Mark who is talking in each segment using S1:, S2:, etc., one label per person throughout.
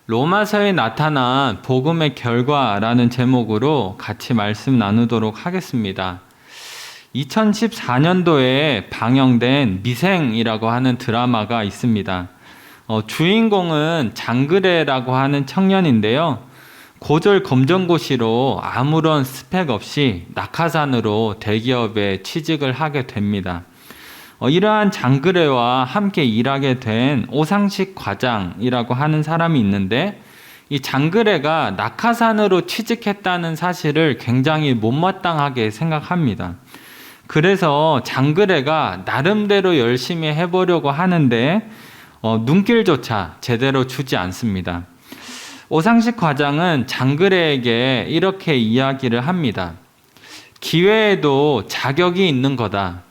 S1: 로마서에 나타난 복음의 결과라는 제목으로 같이 말씀 나누도록 하겠습니다. 2014년도에 방영된 미생이라고 하는 드라마가 있습니다. 주인공은 장그래라고 하는 청년인데요. 고졸 검정고시로 아무런 스펙 없이 낙하산으로 대기업에 취직을 하게 됩니다. 이러한 장그래와 함께 일하게 된 오상식 과장이라고 하는 사람이 있는데, 이 장그래가 낙하산으로 취직했다는 사실을 굉장히 못마땅하게 생각합니다. 그래서 장그래가 나름대로 열심히 해보려고 하는데 눈길조차 제대로 주지 않습니다. 오상식 과장은 장그래에게 이렇게 이야기를 합니다. 기회에도 자격이 있는 거다.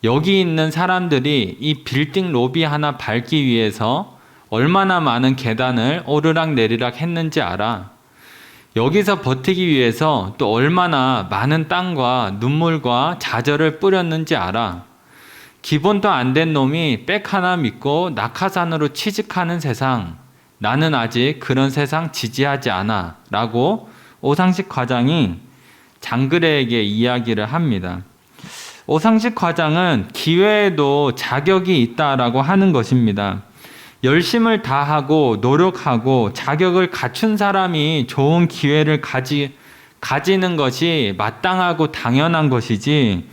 S1: 여기 있는 사람들이 이 빌딩 로비 하나 밟기 위해서 얼마나 많은 계단을 오르락내리락 했는지 알아. 여기서 버티기 위해서 또 얼마나 많은 땀과 눈물과 좌절을 뿌렸는지 알아. 기본도 안 된 놈이 백 하나 믿고 낙하산으로 취직하는 세상, 나는 아직 그런 세상 지지하지 않아 라고 오상식 과장이 장그래에게 이야기를 합니다. 오상식 과장은 기회에도 자격이 있다라고 하는 것입니다. 열심을 다하고 노력하고 자격을 갖춘 사람이 좋은 기회를 가지는 것이 마땅하고 당연한 것이지,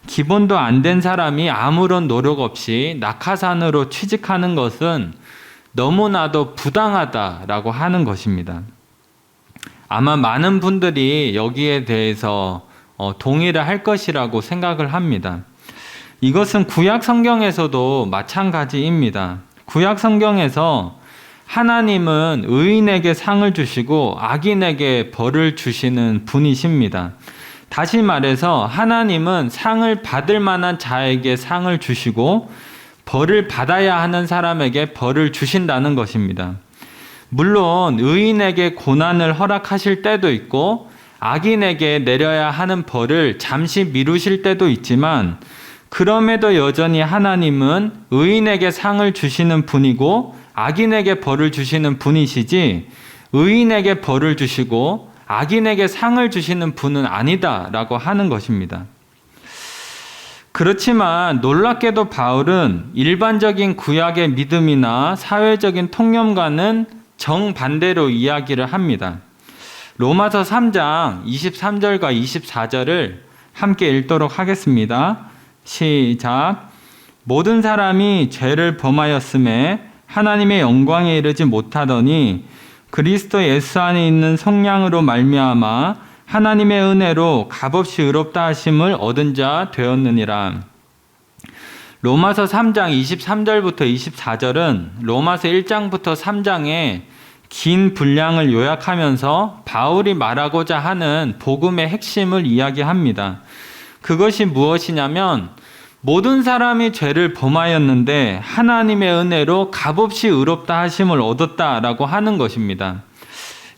S1: 기본도 안 된 사람이 아무런 노력 없이 낙하산으로 취직하는 것은 너무나도 부당하다라고 하는 것입니다. 아마 많은 분들이 여기에 대해서 동의를 할 것이라고 생각을 합니다. 이것은 구약 성경에서도 마찬가지입니다. 구약 성경에서 하나님은 의인에게 상을 주시고 악인에게 벌을 주시는 분이십니다. 다시 말해서 하나님은 상을 받을 만한 자에게 상을 주시고 벌을 받아야 하는 사람에게 벌을 주신다는 것입니다. 물론 의인에게 고난을 허락하실 때도 있고 악인에게 내려야 하는 벌을 잠시 미루실 때도 있지만, 그럼에도 여전히 하나님은 의인에게 상을 주시는 분이고 악인에게 벌을 주시는 분이시지, 의인에게 벌을 주시고 악인에게 상을 주시는 분은 아니다라고 하는 것입니다. 그렇지만 놀랍게도 바울은 일반적인 구약의 믿음이나 사회적인 통념과는 정반대로 이야기를 합니다. 로마서 3장 23절과 24절을 함께 읽도록 하겠습니다. 시작. 모든 사람이 죄를 범하였음에 하나님의 영광에 이르지 못하더니 그리스도 예수 안에 있는 성령으로 말미암아 하나님의 은혜로 값없이 의롭다 하심을 얻은 자 되었느니라. 로마서 3장 23절부터 24절은 로마서 1장부터 3장에 긴 분량을 요약하면서 바울이 말하고자 하는 복음의 핵심을 이야기합니다. 그것이 무엇이냐면, 모든 사람이 죄를 범하였는데 하나님의 은혜로 값없이 의롭다 하심을 얻었다라고 하는 것입니다.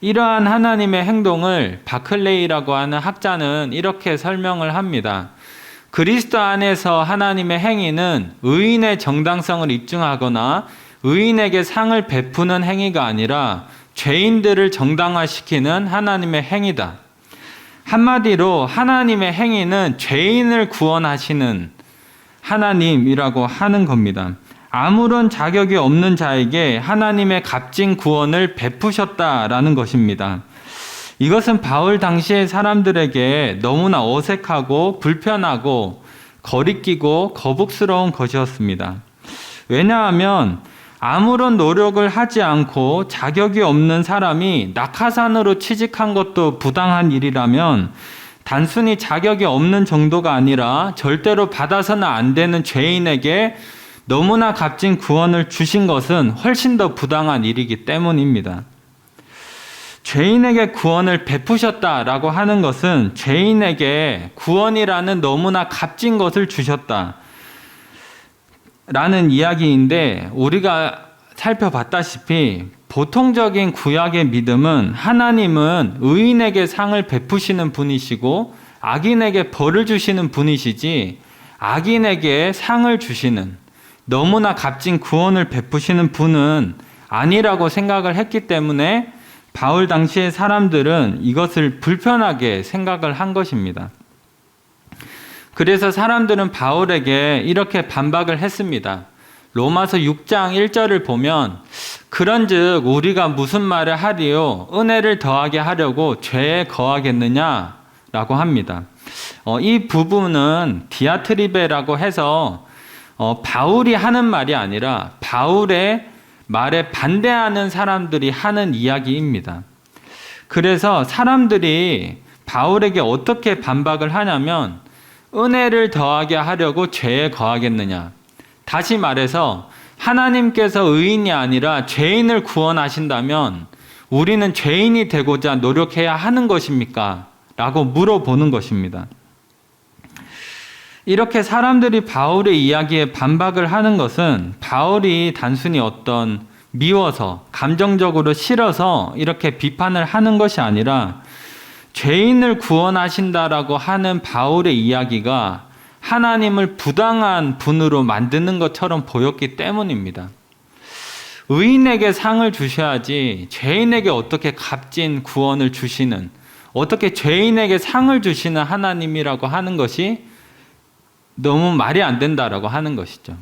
S1: 이러한 하나님의 행동을 바클레이라고 하는 학자는 이렇게 설명을 합니다. 그리스도 안에서 하나님의 행위는 의인의 정당성을 입증하거나 의인에게 상을 베푸는 행위가 아니라 죄인들을 정당화시키는 하나님의 행위다. 한마디로 하나님의 행위는 죄인을 구원하시는 하나님이라고 하는 겁니다. 아무런 자격이 없는 자에게 하나님의 값진 구원을 베푸셨다라는 것입니다. 이것은 바울 당시의 사람들에게 너무나 어색하고 불편하고 거리끼고 거북스러운 것이었습니다. 왜냐하면 아무런 노력을 하지 않고 자격이 없는 사람이 낙하산으로 취직한 것도 부당한 일이라면, 단순히 자격이 없는 정도가 아니라 절대로 받아서는 안 되는 죄인에게 너무나 값진 구원을 주신 것은 훨씬 더 부당한 일이기 때문입니다. 죄인에게 구원을 베푸셨다라고 하는 것은 죄인에게 구원이라는 너무나 값진 것을 주셨다 라는 이야기인데, 우리가 살펴봤다시피 보통적인 구약의 믿음은 하나님은 의인에게 상을 베푸시는 분이시고 악인에게 벌을 주시는 분이시지, 악인에게 상을 주시는, 너무나 값진 구원을 베푸시는 분은 아니라고 생각을 했기 때문에 바울 당시의 사람들은 이것을 불편하게 생각을 한 것입니다. 그래서 사람들은 바울에게 이렇게 반박을 했습니다. 로마서 6장 1절을 보면 그런즉 우리가 무슨 말을 하리요? 은혜를 더하게 하려고 죄에 거하겠느냐? 라고 합니다. 이 부분은 디아트리베라고 해서 바울이 하는 말이 아니라 바울의 말에 반대하는 사람들이 하는 이야기입니다. 그래서 사람들이 바울에게 어떻게 반박을 하냐면 은혜를 더하게 하려고 죄에 거하겠느냐. 다시 말해서 하나님께서 의인이 아니라 죄인을 구원하신다면 우리는 죄인이 되고자 노력해야 하는 것입니까? 라고 물어보는 것입니다. 이렇게 사람들이 바울의 이야기에 반박을 하는 것은 바울이 단순히 어떤 미워서 감정적으로 싫어서 이렇게 비판을 하는 것이 아니라 죄인을 구원하신다라고 하는 바울의 이야기가 하나님을 부당한 분으로 만드는 것처럼 보였기 때문입니다. 의인에게 상을 주셔야지 죄인에게 어떻게 값진 구원을 주시는, 어떻게 죄인에게 상을 주시는 하나님이라고 하는 것이 너무 말이 안 된다라고 하는 것이죠.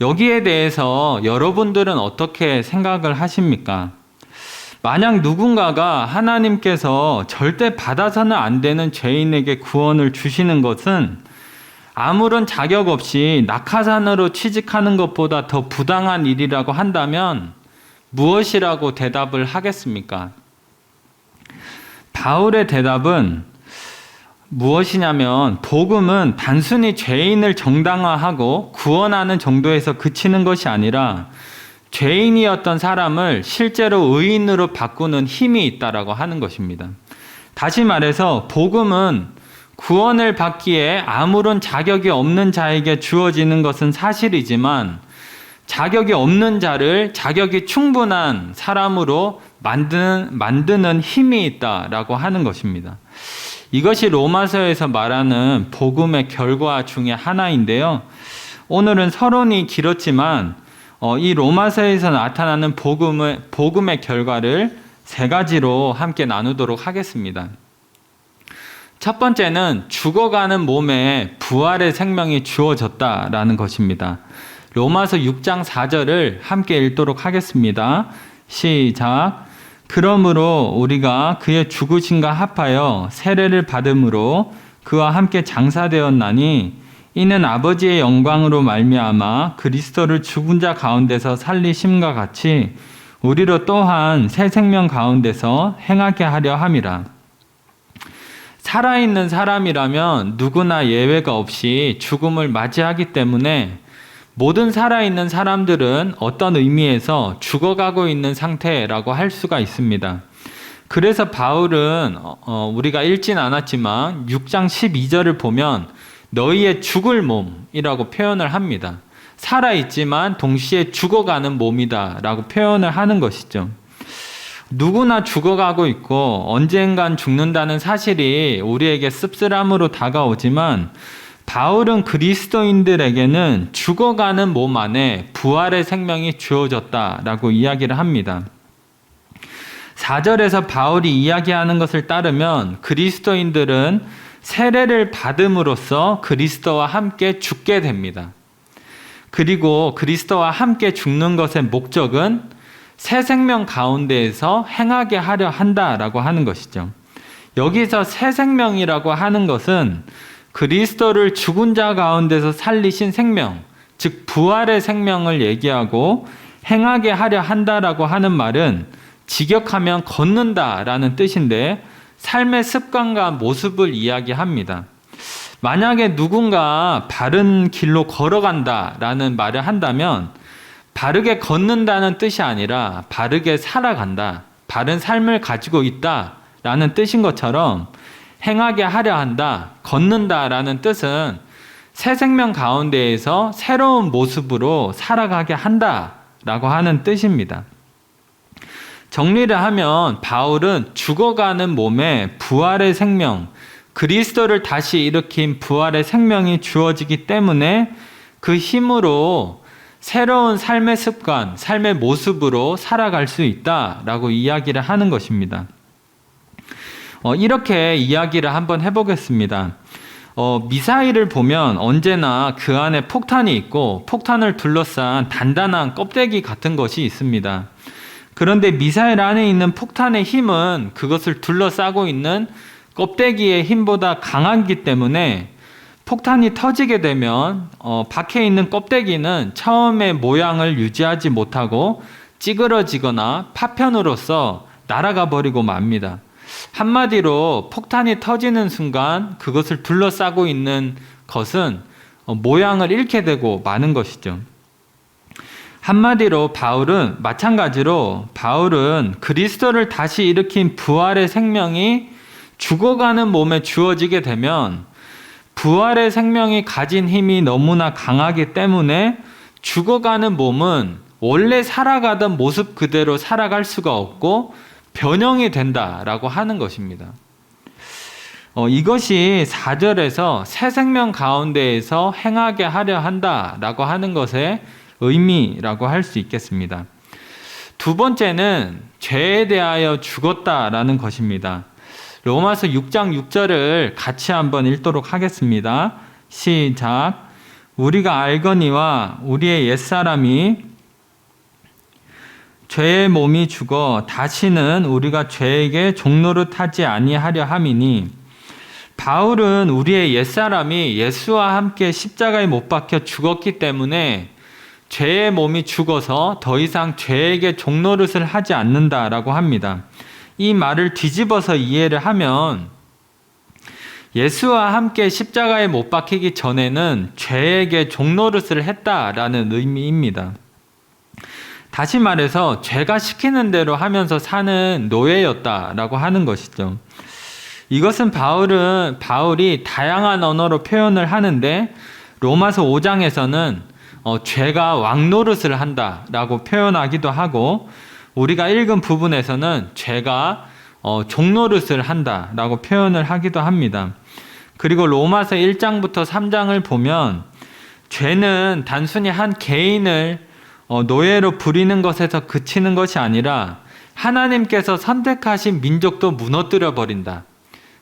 S1: 여기에 대해서 여러분들은 어떻게 생각을 하십니까? 만약 누군가가 하나님께서 절대 받아서는 안 되는 죄인에게 구원을 주시는 것은 아무런 자격 없이 낙하산으로 취직하는 것보다 더 부당한 일이라고 한다면 무엇이라고 대답을 하겠습니까? 바울의 대답은 무엇이냐면 복음은 단순히 죄인을 정당화하고 구원하는 정도에서 그치는 것이 아니라 죄인이었던 사람을 실제로 의인으로 바꾸는 힘이 있다라고 하는 것입니다. 다시 말해서 복음은 구원을 받기에 아무런 자격이 없는 자에게 주어지는 것은 사실이지만 자격이 없는 자를 자격이 충분한 사람으로 만드는 힘이 있다라고 하는 것입니다. 이것이 로마서에서 말하는 복음의 결과 중에 하나인데요. 오늘은 서론이 길었지만 이 로마서에서 나타나는 복음의 결과를 세 가지로 함께 나누도록 하겠습니다. 첫 번째는 죽어가는 몸에 부활의 생명이 주어졌다라는 것입니다. 로마서 6장 4절을 함께 읽도록 하겠습니다. 시작. 그러므로 우리가 그의 죽으심과 합하여 세례를 받음으로 그와 함께 장사되었나니 이는 아버지의 영광으로 말미암아 그리스도를 죽은 자 가운데서 살리심과 같이 우리로 또한 새 생명 가운데서 행하게 하려 함이라. 살아있는 사람이라면 누구나 예외가 없이 죽음을 맞이하기 때문에 모든 살아있는 사람들은 어떤 의미에서 죽어가고 있는 상태라고 할 수가 있습니다. 그래서 바울은 우리가 읽진 않았지만 6장 12절을 보면 너희의 죽을 몸이라고 표현을 합니다. 살아있지만 동시에 죽어가는 몸이다 라고 표현을 하는 것이죠. 누구나 죽어가고 있고 언젠간 죽는다는 사실이 우리에게 씁쓸함으로 다가오지만 바울은 그리스도인들에게는 죽어가는 몸 안에 부활의 생명이 주어졌다라고 이야기를 합니다. 4절에서 바울이 이야기하는 것을 따르면 그리스도인들은 세례를 받음으로써 그리스도와 함께 죽게 됩니다. 그리고 그리스도와 함께 죽는 것의 목적은 새 생명 가운데에서 행하게 하려 한다라고 하는 것이죠. 여기서 새 생명이라고 하는 것은 그리스도를 죽은 자 가운데서 살리신 생명, 즉 부활의 생명을 얘기하고 행하게 하려 한다라고 하는 말은 직역하면 걷는다라는 뜻인데 삶의 습관과 모습을 이야기합니다. 만약에 누군가 바른 길로 걸어간다라는 말을 한다면 바르게 걷는다는 뜻이 아니라 바르게 살아간다, 바른 삶을 가지고 있다라는 뜻인 것처럼 행하게 하려 한다, 걷는다라는 뜻은 새 생명 가운데에서 새로운 모습으로 살아가게 한다라고 하는 뜻입니다. 정리를 하면 바울은 죽어가는 몸에 부활의 생명, 그리스도를 다시 일으킨 부활의 생명이 주어지기 때문에 그 힘으로 새로운 삶의 습관, 삶의 모습으로 살아갈 수 있다라고 이야기를 하는 것입니다. 이렇게 이야기를 한번 해보겠습니다. 미사일을 보면 언제나 그 안에 폭탄이 있고 폭탄을 둘러싼 단단한 껍데기 같은 것이 있습니다. 그런데 미사일 안에 있는 폭탄의 힘은 그것을 둘러싸고 있는 껍데기의 힘보다 강하기 때문에 폭탄이 터지게 되면 밖에 있는 껍데기는 처음의 모양을 유지하지 못하고 찌그러지거나 파편으로서 날아가 버리고 맙니다. 한마디로 폭탄이 터지는 순간 그것을 둘러싸고 있는 것은 모양을 잃게 되고 마는 것이죠. 한마디로 마찬가지로 바울은 그리스도를 다시 일으킨 부활의 생명이 죽어가는 몸에 주어지게 되면 부활의 생명이 가진 힘이 너무나 강하기 때문에 죽어가는 몸은 원래 살아가던 모습 그대로 살아갈 수가 없고 변형이 된다라고 하는 것입니다. 이것이 4절에서 새 생명 가운데에서 행하게 하려 한다라고 하는 것의 의미라고 할 수 있겠습니다. 두 번째는 죄에 대하여 죽었다라는 것입니다. 로마서 6장 6절을 같이 한번 읽도록 하겠습니다. 시작. 우리가 알거니와 우리의 옛사람이 죄의 몸이 죽어 다시는 우리가 죄에게 종노릇하지 아니하려 함이니, 바울은 우리의 옛사람이 예수와 함께 십자가에 못 박혀 죽었기 때문에 죄의 몸이 죽어서 더 이상 죄에게 종노릇을 하지 않는다라고 합니다. 이 말을 뒤집어서 이해를 하면 예수와 함께 십자가에 못 박히기 전에는 죄에게 종노릇을 했다라는 의미입니다. 다시 말해서 죄가 시키는 대로 하면서 사는 노예였다라고 하는 것이죠. 이것은 바울이 다양한 언어로 표현을 하는데 로마서 5장에서는 죄가 왕노릇을 한다라고 표현하기도 하고, 우리가 읽은 부분에서는 죄가 종노릇을 한다라고 표현을 하기도 합니다. 그리고 로마서 1장부터 3장을 보면 죄는 단순히 한 개인을 노예로 부리는 것에서 그치는 것이 아니라 하나님께서 선택하신 민족도 무너뜨려 버린다.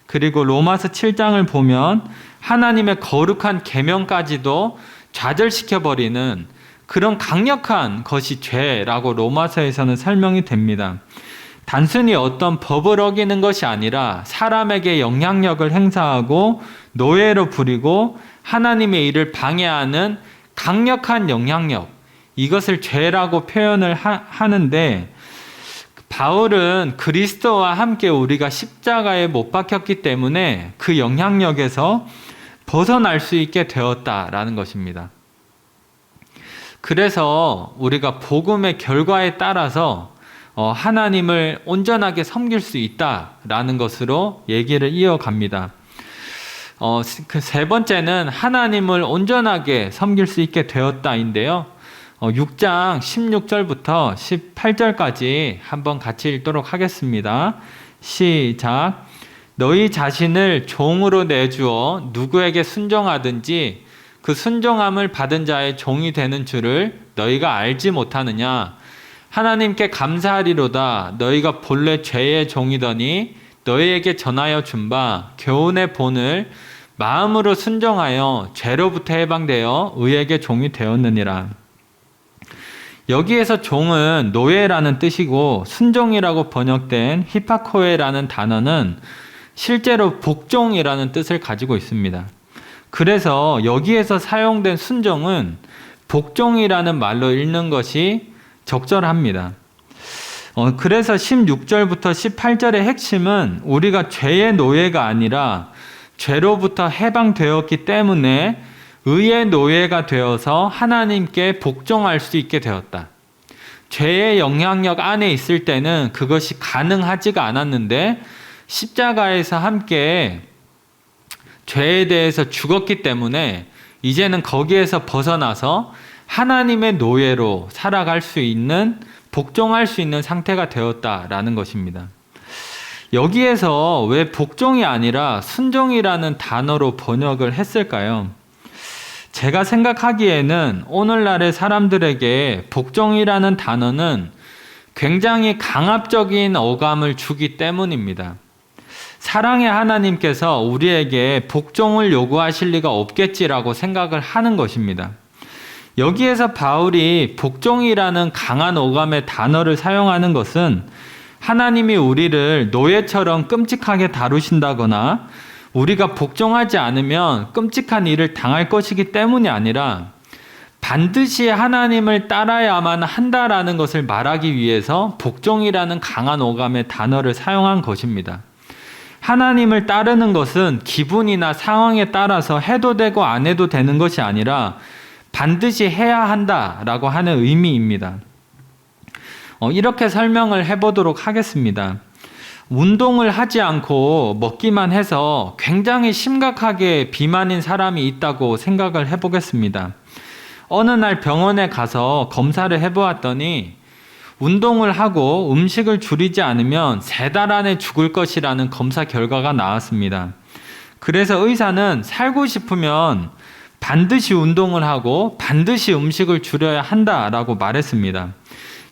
S1: 그리고 로마서 7장을 보면 하나님의 거룩한 계명까지도 좌절시켜 버리는 그런 강력한 것이 죄라고 로마서에서는 설명이 됩니다. 단순히 어떤 법을 어기는 것이 아니라 사람에게 영향력을 행사하고 노예로 부리고 하나님의 일을 방해하는 강력한 영향력, 이것을 죄라고 표현을 하는데, 바울은 그리스도와 함께 우리가 십자가에 못 박혔기 때문에 그 영향력에서 벗어날 수 있게 되었다라는 것입니다. 그래서 우리가 복음의 결과에 따라서 하나님을 온전하게 섬길 수 있다라는 것으로 얘기를 이어갑니다. 그 세 번째는 하나님을 온전하게 섬길 수 있게 되었다인데요. 6장 16절부터 18절까지 한번 같이 읽도록 하겠습니다. 시작. 너희 자신을 종으로 내주어 누구에게 순종하든지 그 순종함을 받은 자의 종이 되는 줄을 너희가 알지 못하느냐. 하나님께 감사하리로다. 너희가 본래 죄의 종이더니 너희에게 전하여 준 바 교훈의 본을 마음으로 순종하여 죄로부터 해방되어 의에게 종이 되었느니라. 여기에서 종은 노예라는 뜻이고, 순종이라고 번역된 히파코에라는 단어는 실제로 복종이라는 뜻을 가지고 있습니다. 그래서 여기에서 사용된 순종은 복종이라는 말로 읽는 것이 적절합니다. 그래서 16절부터 18절의 핵심은 우리가 죄의 노예가 아니라 죄로부터 해방되었기 때문에 의의 노예가 되어서 하나님께 복종할 수 있게 되었다. 죄의 영향력 안에 있을 때는 그것이 가능하지가 않았는데 십자가에서 함께 죄에 대해서 죽었기 때문에 이제는 거기에서 벗어나서 하나님의 노예로 살아갈 수 있는, 복종할 수 있는 상태가 되었다라는 것입니다. 여기에서 왜 복종이 아니라 순종이라는 단어로 번역을 했을까요? 제가 생각하기에는 오늘날의 사람들에게 복종이라는 단어는 굉장히 강압적인 어감을 주기 때문입니다. 사랑의 하나님께서 우리에게 복종을 요구하실 리가 없겠지라고 생각을 하는 것입니다. 여기에서 바울이 복종이라는 강한 어감의 단어를 사용하는 것은 하나님이 우리를 노예처럼 끔찍하게 다루신다거나 우리가 복종하지 않으면 끔찍한 일을 당할 것이기 때문이 아니라 반드시 하나님을 따라야만 한다라는 것을 말하기 위해서 복종이라는 강한 어감의 단어를 사용한 것입니다. 하나님을 따르는 것은 기분이나 상황에 따라서 해도 되고 안 해도 되는 것이 아니라 반드시 해야 한다라고 하는 의미입니다. 이렇게 설명을 해보도록 하겠습니다. 운동을 하지 않고 먹기만 해서 굉장히 심각하게 비만인 사람이 있다고 생각을 해보겠습니다. 어느 날 병원에 가서 검사를 해보았더니 운동을 하고 음식을 줄이지 않으면 3달 안에 죽을 것이라는 검사 결과가 나왔습니다. 그래서 의사는 살고 싶으면 반드시 운동을 하고 반드시 음식을 줄여야 한다라고 말했습니다.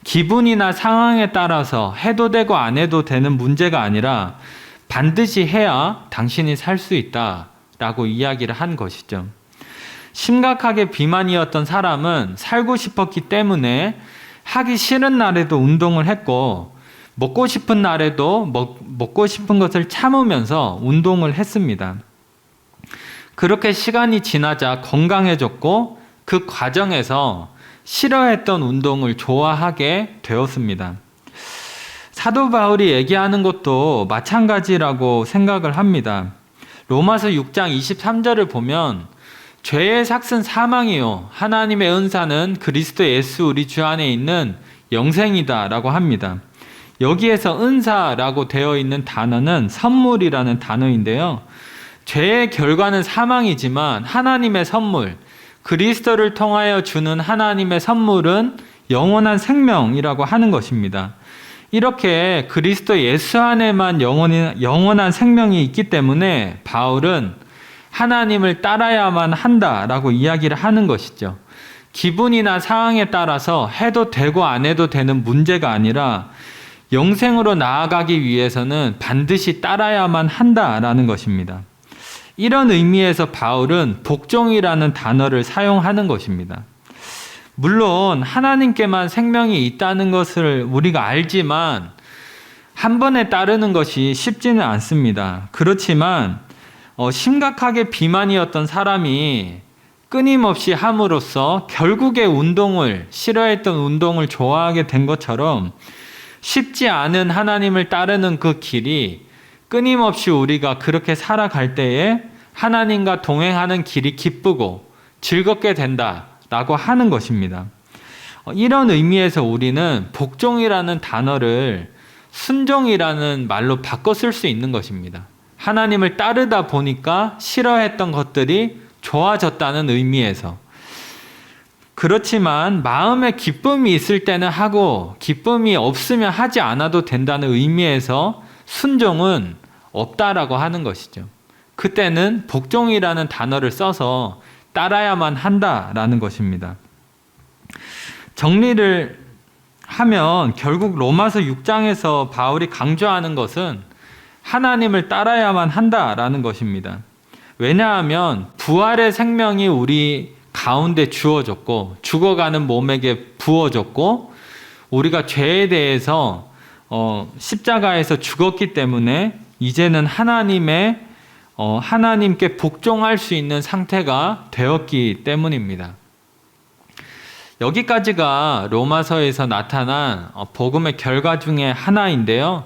S1: 기분이나 상황에 따라서 해도 되고 안 해도 되는 문제가 아니라 반드시 해야 당신이 살 수 있다라고 이야기를 한 것이죠. 심각하게 비만이었던 사람은 살고 싶었기 때문에 하기 싫은 날에도 운동을 했고 먹고 싶은 날에도 먹고 싶은 것을 참으면서 운동을 했습니다. 그렇게 시간이 지나자 건강해졌고 그 과정에서 싫어했던 운동을 좋아하게 되었습니다. 사도 바울이 얘기하는 것도 마찬가지라고 생각을 합니다. 로마서 6장 23절을 보면 죄의 삭은 사망이요 하나님의 은사는 그리스도 예수 우리 주 안에 있는 영생이다 라고 합니다. 여기에서 은사라고 되어 있는 단어는 선물이라는 단어인데요. 죄의 결과는 사망이지만 하나님의 선물, 그리스도를 통하여 주는 하나님의 선물은 영원한 생명이라고 하는 것입니다. 이렇게 그리스도 예수 안에만 영원한 생명이 있기 때문에 바울은 하나님을 따라야만 한다라고 이야기를 하는 것이죠. 기분이나 상황에 따라서 해도 되고 안 해도 되는 문제가 아니라 영생으로 나아가기 위해서는 반드시 따라야만 한다라는 것입니다. 이런 의미에서 바울은 복종이라는 단어를 사용하는 것입니다. 물론 하나님께만 생명이 있다는 것을 우리가 알지만 한 번에 따르는 것이 쉽지는 않습니다. 그렇지만 심각하게 비만이었던 사람이 끊임없이 함으로써 결국에 싫어했던 운동을 좋아하게 된 것처럼 쉽지 않은 하나님을 따르는 그 길이 끊임없이 우리가 그렇게 살아갈 때에 하나님과 동행하는 길이 기쁘고 즐겁게 된다라고 하는 것입니다. 이런 의미에서 우리는 복종이라는 단어를 순종이라는 말로 바꿔 쓸 수 있는 것입니다. 하나님을 따르다 보니까 싫어했던 것들이 좋아졌다는 의미에서. 그렇지만 마음에 기쁨이 있을 때는 하고 기쁨이 없으면 하지 않아도 된다는 의미에서 순종은 없다라고 하는 것이죠. 그때는 복종이라는 단어를 써서 따라야만 한다라는 것입니다. 정리를 하면 결국 로마서 6장에서 바울이 강조하는 것은 하나님을 따라야만 한다라는 것입니다. 왜냐하면 부활의 생명이 우리 가운데 주어졌고 죽어가는 몸에게 부어졌고 우리가 죄에 대해서 십자가에서 죽었기 때문에 이제는 하나님께 복종할 수 있는 상태가 되었기 때문입니다. 여기까지가 로마서에서 나타난 복음의 결과 중에 하나인데요.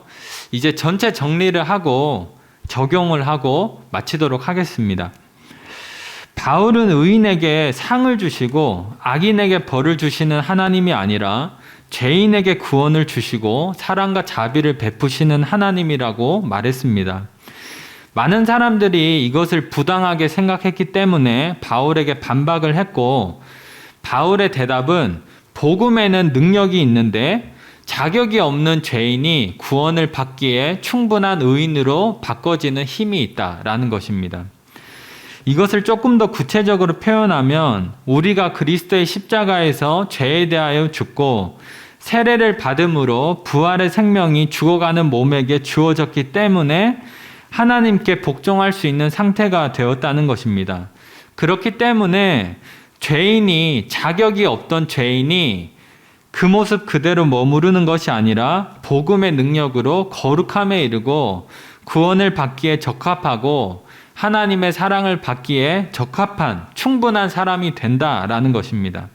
S1: 이제 전체 정리를 하고 적용을 하고 마치도록 하겠습니다. 바울은 의인에게 상을 주시고 악인에게 벌을 주시는 하나님이 아니라 죄인에게 구원을 주시고 사랑과 자비를 베푸시는 하나님이라고 말했습니다. 많은 사람들이 이것을 부당하게 생각했기 때문에 바울에게 반박을 했고 바울의 대답은 복음에는 능력이 있는데 자격이 없는 죄인이 구원을 받기에 충분한 의인으로 바꿔지는 힘이 있다라는 것입니다. 이것을 조금 더 구체적으로 표현하면 우리가 그리스도의 십자가에서 죄에 대하여 죽고 세례를 받음으로 부활의 생명이 죽어가는 몸에게 주어졌기 때문에 하나님께 복종할 수 있는 상태가 되었다는 것입니다. 그렇기 때문에 자격이 없던 죄인이 그 모습 그대로 머무르는 것이 아니라 복음의 능력으로 거룩함에 이르고 구원을 받기에 적합하고 하나님의 사랑을 받기에 적합한 충분한 사람이 된다라는 것입니다.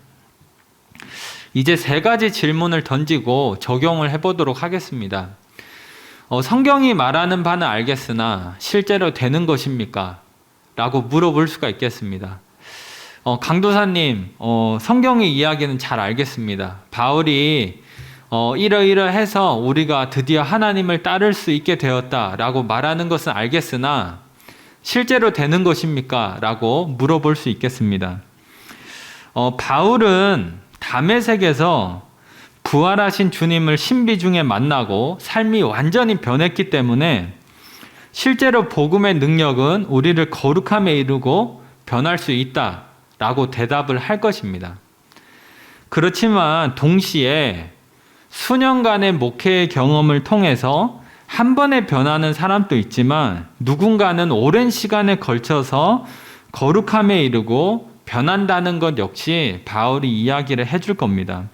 S1: 이제 3가지 질문을 던지고 적용을 해보도록 하겠습니다. 성경이 말하는 바는 알겠으나 실제로 되는 것입니까? 라고 물어볼 수가 있겠습니다. 강도사님, 성경의 이야기는 잘 알겠습니다. 바울이 이러이러해서 우리가 드디어 하나님을 따를 수 있게 되었다라고 말하는 것은 알겠으나 실제로 되는 것입니까? 라고 물어볼 수 있겠습니다. 바울은 다메섹에서 부활하신 주님을 신비 중에 만나고 삶이 완전히 변했기 때문에 실제로 복음의 능력은 우리를 거룩함에 이르고 변할 수 있다라고 대답을 할 것입니다. 그렇지만 동시에 수년간의 목회의 경험을 통해서 한 번에 변하는 사람도 있지만 누군가는 오랜 시간에 걸쳐서 거룩함에 이르고 변한다는 것 역시 바울이 이야기를 해줄 겁니다.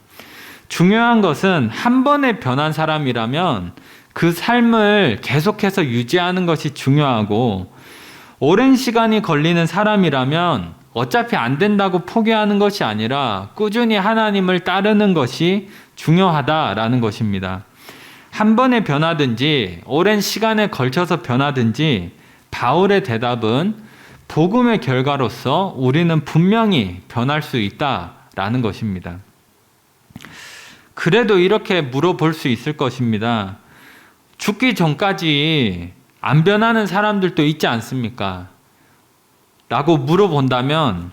S1: 중요한 것은 한 번에 변한 사람이라면 그 삶을 계속해서 유지하는 것이 중요하고, 오랜 시간이 걸리는 사람이라면 어차피 안 된다고 포기하는 것이 아니라 꾸준히 하나님을 따르는 것이 중요하다라는 것입니다. 한 번에 변하든지 오랜 시간에 걸쳐서 변하든지 바울의 대답은 복음의 결과로서 우리는 분명히 변할 수 있다라는 것입니다. 그래도 이렇게 물어볼 수 있을 것입니다. 죽기 전까지 안 변하는 사람들도 있지 않습니까? 라고 물어본다면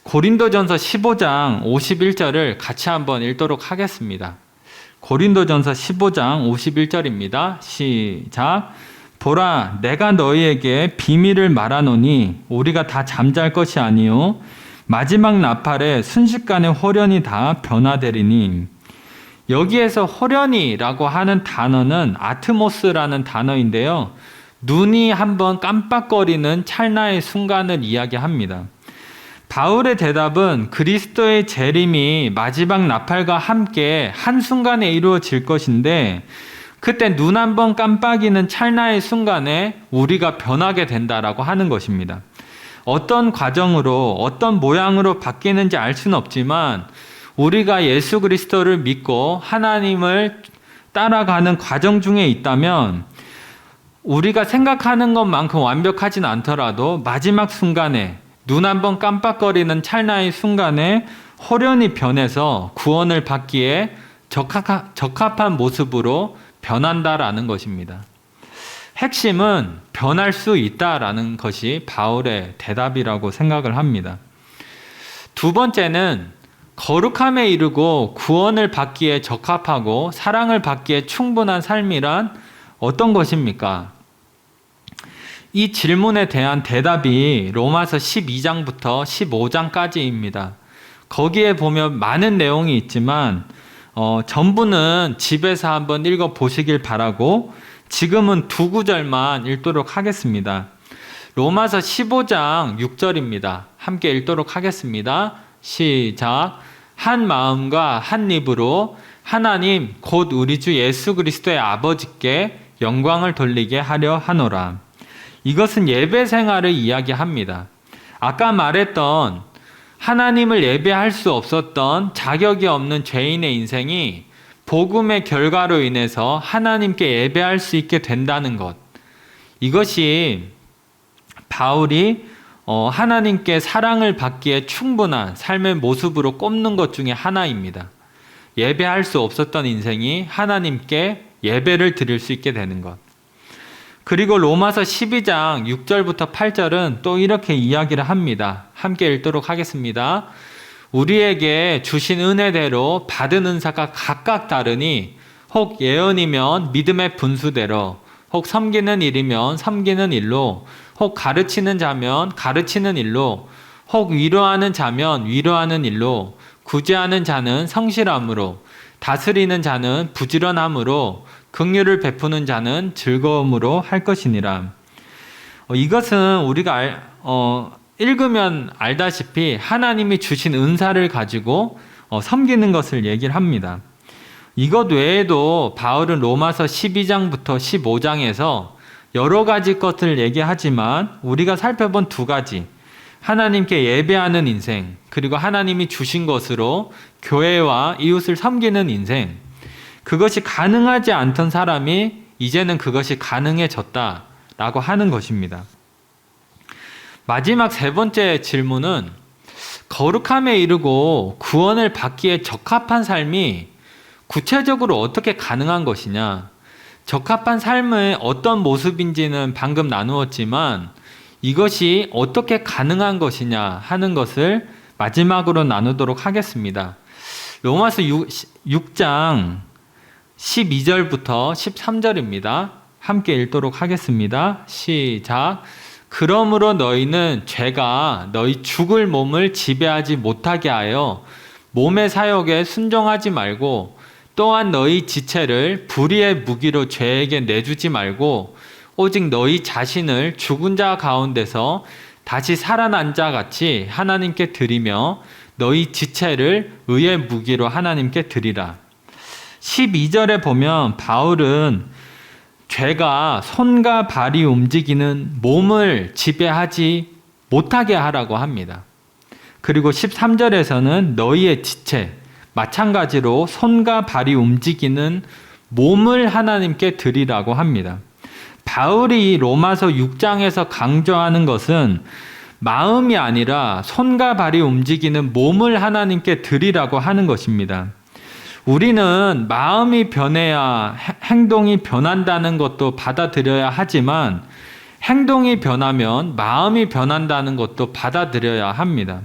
S1: 고린도전서 15장 51절을 같이 한번 읽도록 하겠습니다. 고린도전서 15장 51절입니다. 시작. 보라, 내가 너희에게 비밀을 말하노니 우리가 다 잠잘 것이 아니요 마지막 나팔에 순식간에 홀연히 다 변화되리니. 여기에서 홀연히라고 하는 단어는 아트모스라는 단어인데요, 눈이 한번 깜빡거리는 찰나의 순간을 이야기합니다. 바울의 대답은 그리스도의 재림이 마지막 나팔과 함께 한순간에 이루어질 것인데, 그때 눈 한번 깜빡이는 찰나의 순간에 우리가 변하게 된다라고 하는 것입니다. 어떤 과정으로 어떤 모양으로 바뀌는지 알 수는 없지만 우리가 예수 그리스도를 믿고 하나님을 따라가는 과정 중에 있다면 우리가 생각하는 것만큼 완벽하진 않더라도 마지막 순간에 눈 한번 깜빡거리는 찰나의 순간에 홀연히 변해서 구원을 받기에 적합한 모습으로 변한다라는 것입니다. 핵심은 변할 수 있다라는 것이 바울의 대답이라고 생각을 합니다. 두 번째는 거룩함에 이르고 구원을 받기에 적합하고 사랑을 받기에 충분한 삶이란 어떤 것입니까? 이 질문에 대한 대답이 로마서 12장부터 15장까지입니다. 거기에 보면 많은 내용이 있지만 전부는 집에서 한번 읽어보시길 바라고 지금은 2구절만 읽도록 하겠습니다. 로마서 15장 6절입니다. 함께 읽도록 하겠습니다. 시작. 한 마음과 한 입으로 하나님 곧 우리 주 예수 그리스도의 아버지께 영광을 돌리게 하려 하노라. 이것은 예배 생활을 이야기합니다. 아까 말했던 하나님을 예배할 수 없었던 자격이 없는 죄인의 인생이 복음의 결과로 인해서 하나님께 예배할 수 있게 된다는 것, 이것이 바울이 하나님께 사랑을 받기에 충분한 삶의 모습으로 꼽는 것 중에 하나입니다. 예배할 수 없었던 인생이 하나님께 예배를 드릴 수 있게 되는 것. 그리고 로마서 12장 6절부터 8절은 또 이렇게 이야기를 합니다. 함께 읽도록 하겠습니다. 우리에게 주신 은혜대로 받은 은사가 각각 다르니 혹 예언이면 믿음의 분수대로, 혹 섬기는 일이면 섬기는 일로, 혹 가르치는 자면 가르치는 일로, 혹 위로하는 자면 위로하는 일로, 구제하는 자는 성실함으로, 다스리는 자는 부지런함으로, 긍휼을 베푸는 자는 즐거움으로 할 것이니라. 이것은 우리가 읽으면 알다시피 하나님이 주신 은사를 가지고 섬기는 것을 얘기를 합니다. 이것 외에도 바울은 로마서 12장부터 15장에서 여러 가지 것을 얘기하지만 우리가 살펴본 두 가지, 하나님께 예배하는 인생, 그리고 하나님이 주신 것으로 교회와 이웃을 섬기는 인생, 그것이 가능하지 않던 사람이 이제는 그것이 가능해졌다라고 하는 것입니다. 마지막 세 번째 질문은 거룩함에 이르고 구원을 받기에 적합한 삶이 구체적으로 어떻게 가능한 것이냐. 적합한 삶의 어떤 모습인지는 방금 나누었지만 이것이 어떻게 가능한 것이냐 하는 것을 마지막으로 나누도록 하겠습니다. 로마서 6장 12절부터 13절입니다. 함께 읽도록 하겠습니다. 시작. 그러므로 너희는 죄가 너희 죽을 몸을 지배하지 못하게 하여 몸의 사욕에 순종하지 말고, 또한 너희 지체를 불의의 무기로 죄에게 내주지 말고 오직 너희 자신을 죽은 자 가운데서 다시 살아난 자 같이 하나님께 드리며 너희 지체를 의의 무기로 하나님께 드리라. 12절에 보면 바울은 죄가 손과 발이 움직이는 몸을 지배하지 못하게 하라고 합니다. 그리고 13절에서는 너희의 지체, 마찬가지로 손과 발이 움직이는 몸을 하나님께 드리라고 합니다. 바울이 로마서 6장에서 강조하는 것은 마음이 아니라 손과 발이 움직이는 몸을 하나님께 드리라고 하는 것입니다. 우리는 마음이 변해야 행동이 변한다는 것도 받아들여야 하지만 행동이 변하면 마음이 변한다는 것도 받아들여야 합니다.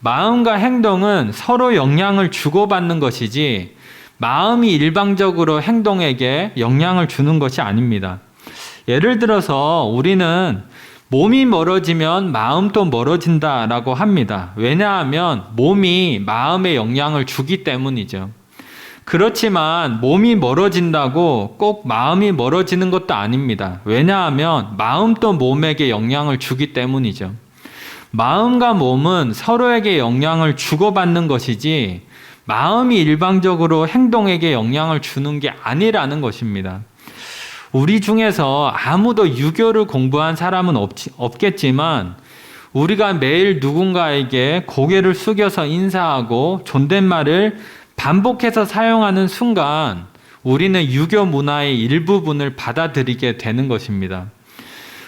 S1: 마음과 행동은 서로 영향을 주고받는 것이지 마음이 일방적으로 행동에게 영향을 주는 것이 아닙니다. 예를 들어서 우리는 몸이 멀어지면 마음도 멀어진다라고 합니다. 왜냐하면 몸이 마음에 영향을 주기 때문이죠. 그렇지만 몸이 멀어진다고 꼭 마음이 멀어지는 것도 아닙니다. 왜냐하면 마음도 몸에게 영향을 주기 때문이죠. 마음과 몸은 서로에게 영향을 주고받는 것이지 마음이 일방적으로 행동에게 영향을 주는 게 아니라는 것입니다. 우리 중에서 아무도 유교를 공부한 사람은 없겠지만 우리가 매일 누군가에게 고개를 숙여서 인사하고 존댓말을 반복해서 사용하는 순간 우리는 유교 문화의 일부분을 받아들이게 되는 것입니다.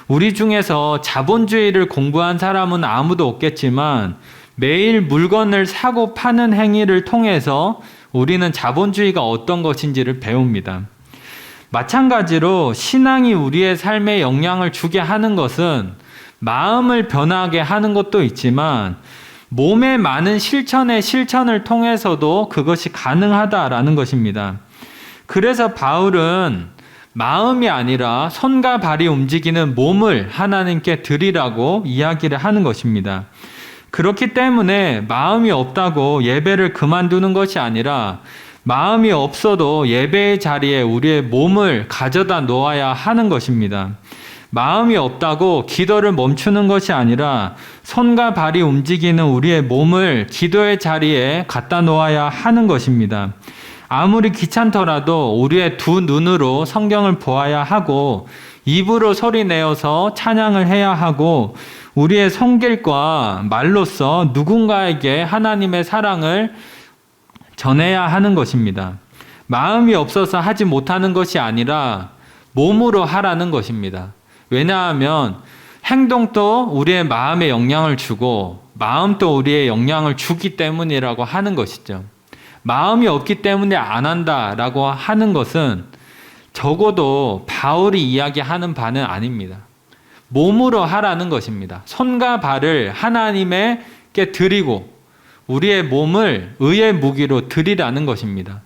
S1: 우리 중에서 자본주의를 공부한 사람은 아무도 없겠지만 매일 물건을 사고 파는 행위를 통해서 우리는 자본주의가 어떤 것인지를 배웁니다. 마찬가지로 신앙이 우리의 삶에 영향을 주게 하는 것은 마음을 변하게 하는 것도 있지만 몸의 많은 실천을 통해서도 그것이 가능하다라는 것입니다. 그래서 바울은 마음이 아니라 손과 발이 움직이는 몸을 하나님께 드리라고 이야기를 하는 것입니다. 그렇기 때문에 마음이 없다고 예배를 그만두는 것이 아니라 마음이 없어도 예배의 자리에 우리의 몸을 가져다 놓아야 하는 것입니다. 마음이 없다고 기도를 멈추는 것이 아니라 손과 발이 움직이는 우리의 몸을 기도의 자리에 갖다 놓아야 하는 것입니다. 아무리 귀찮더라도 우리의 두 눈으로 성경을 보아야 하고 입으로 소리내어서 찬양을 해야 하고 우리의 손길과 말로써 누군가에게 하나님의 사랑을 전해야 하는 것입니다. 마음이 없어서 하지 못하는 것이 아니라 몸으로 하라는 것입니다. 왜냐하면 행동도 우리의 마음에 영향을 주고 마음도 우리의 영향을 주기 때문이라고 하는 것이죠. 마음이 없기 때문에 안 한다라고 하는 것은 적어도 바울이 이야기하는 바는 아닙니다. 몸으로 하라는 것입니다. 손과 발을 하나님께 드리고 우리의 몸을 의의 무기로 드리라는 것입니다.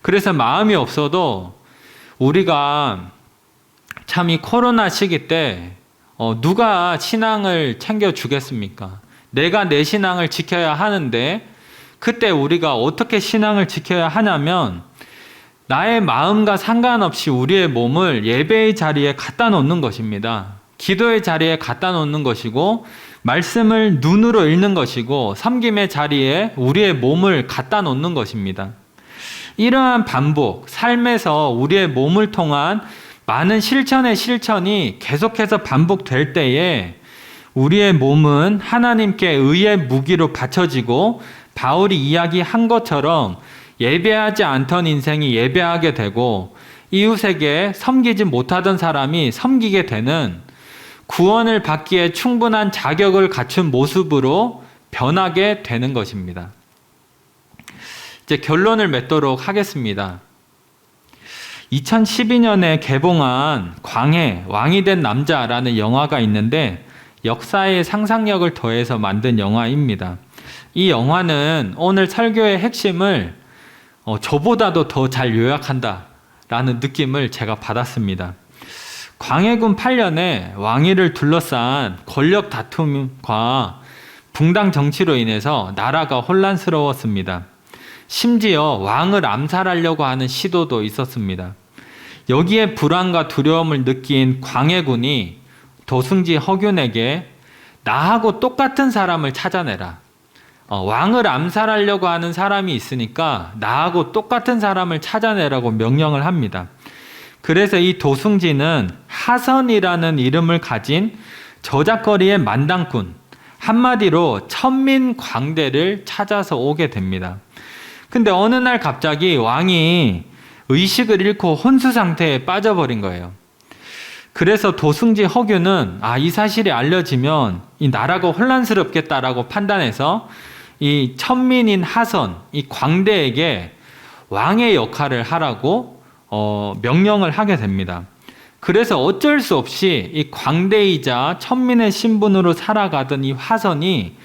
S1: 그래서 마음이 없어도 우리가 참 이 코로나 시기 때 누가 신앙을 챙겨주겠습니까? 내가 내 신앙을 지켜야 하는데 그때 우리가 어떻게 신앙을 지켜야 하냐면 나의 마음과 상관없이 우리의 몸을 예배의 자리에 갖다 놓는 것입니다. 기도의 자리에 갖다 놓는 것이고 말씀을 눈으로 읽는 것이고 섬김의 자리에 우리의 몸을 갖다 놓는 것입니다. 이러한 반복, 삶에서 우리의 몸을 통한 많은 실천의 실천이 계속해서 반복될 때에 우리의 몸은 하나님께 의의 무기로 바쳐지고 바울이 이야기한 것처럼 예배하지 않던 인생이 예배하게 되고 이웃에게 섬기지 못하던 사람이 섬기게 되는 구원을 받기에 충분한 자격을 갖춘 모습으로 변하게 되는 것입니다. 이제 결론을 맺도록 하겠습니다. 2012년에 개봉한 광해 왕이 된 남자라는 영화가 있는데 역사의 상상력을 더해서 만든 영화입니다. 이 영화는 오늘 설교의 핵심을 저보다도 더 잘 요약한다라는 느낌을 제가 받았습니다. 광해군 8년에 왕위를 둘러싼 권력 다툼과 붕당 정치로 인해서 나라가 혼란스러웠습니다. 심지어 왕을 암살하려고 하는 시도도 있었습니다. 여기에 불안과 두려움을 느낀 광해군이 도승지 허균에게 나하고 똑같은 사람을 찾아내라. 왕을 암살하려고 하는 사람이 있으니까 나하고 똑같은 사람을 찾아내라고 명령을 합니다. 그래서 이 도승지는 하선이라는 이름을 가진 저작거리의 만당꾼, 한마디로 천민광대를 찾아서 오게 됩니다. 근데 어느 날 갑자기 왕이 의식을 잃고 혼수 상태에 빠져버린 거예요. 그래서 도승지 허균은 이 사실이 알려지면 이 나라가 혼란스럽겠다라고 판단해서 이 천민인 하선, 이 광대에게 왕의 역할을 하라고 명령을 하게 됩니다. 그래서 어쩔 수 없이 이 광대이자 천민의 신분으로 살아가던 이 하선이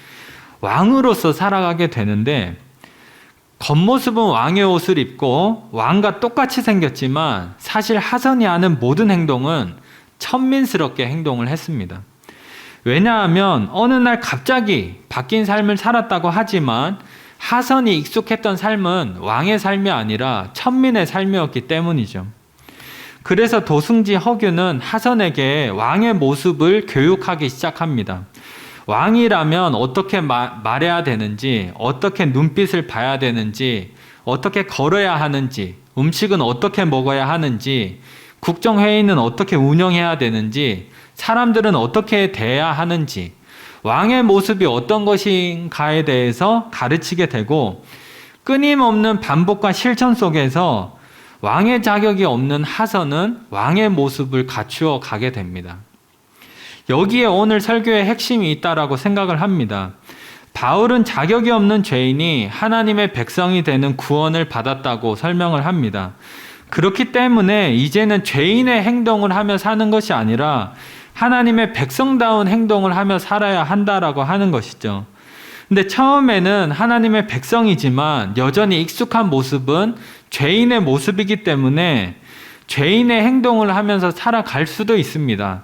S1: 왕으로서 살아가게 되는데 겉모습은 왕의 옷을 입고 왕과 똑같이 생겼지만 사실 하선이 하는 모든 행동은 천민스럽게 행동을 했습니다. 왜냐하면 어느 날 갑자기 바뀐 삶을 살았다고 하지만 하선이 익숙했던 삶은 왕의 삶이 아니라 천민의 삶이었기 때문이죠. 그래서 도승지 허균은 하선에게 왕의 모습을 교육하기 시작합니다. 왕이라면 어떻게 말해야 되는지, 어떻게 눈빛을 봐야 되는지, 어떻게 걸어야 하는지, 음식은 어떻게 먹어야 하는지, 국정회의는 어떻게 운영해야 되는지, 사람들은 어떻게 대해야 하는지, 왕의 모습이 어떤 것인가에 대해서 가르치게 되고 끊임없는 반복과 실천 속에서 왕의 자격이 없는 하선은 왕의 모습을 갖추어 가게 됩니다. 여기에 오늘 설교의 핵심이 있다라고 생각을 합니다. 바울은 자격이 없는 죄인이 하나님의 백성이 되는 구원을 받았다고 설명을 합니다. 그렇기 때문에 이제는 죄인의 행동을 하며 사는 것이 아니라 하나님의 백성다운 행동을 하며 살아야 한다라고 하는 것이죠. 근데 처음에는 하나님의 백성이지만 여전히 익숙한 모습은 죄인의 모습이기 때문에 죄인의 행동을 하면서 살아갈 수도 있습니다.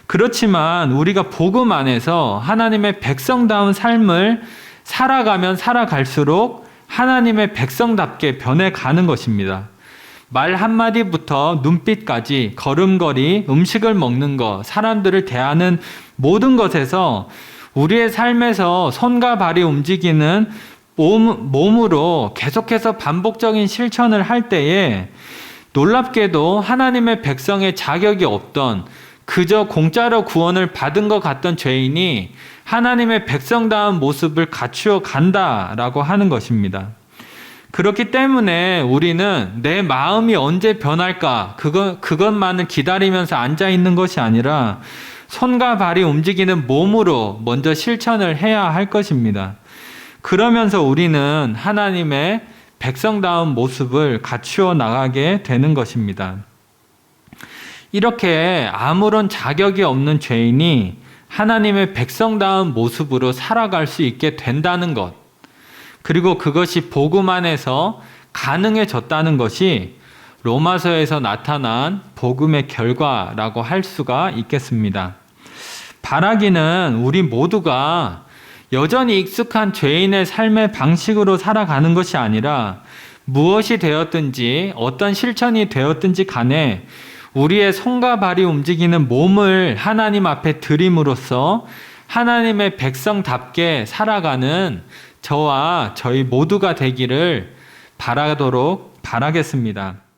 S1: 그렇지만 우리가 복음 안에서 하나님의 백성다운 삶을 살아가면 살아갈수록 하나님의 백성답게 변해가는 것입니다. 말 한마디부터 눈빛까지 걸음걸이, 음식을 먹는 것, 사람들을 대하는 모든 것에서 우리의 삶에서 손과 발이 움직이는 몸으로 계속해서 반복적인 실천을 할 때에 놀랍게도 하나님의 백성의 자격이 없던 그저 공짜로 구원을 받은 것 같던 죄인이 하나님의 백성다운 모습을 갖추어 간다라고 하는 것입니다. 그렇기 때문에 우리는 내 마음이 언제 변할까 그것만을 기다리면서 앉아 있는 것이 아니라 손과 발이 움직이는 몸으로 먼저 실천을 해야 할 것입니다. 그러면서 우리는 하나님의 백성다운 모습을 갖추어 나가게 되는 것입니다. 이렇게 아무런 자격이 없는 죄인이 하나님의 백성다운 모습으로 살아갈 수 있게 된다는 것, 그리고 그것이 복음 안에서 가능해졌다는 것이 로마서에서 나타난 복음의 결과라고 할 수가 있겠습니다. 바라기는 우리 모두가 여전히 익숙한 죄인의 삶의 방식으로 살아가는 것이 아니라 무엇이 되었든지 어떤 실천이 되었든지 간에 우리의 손과 발이 움직이는 몸을 하나님 앞에 드림으로써 하나님의 백성답게 살아가는 저와 저희 모두가 되기를 바라겠습니다.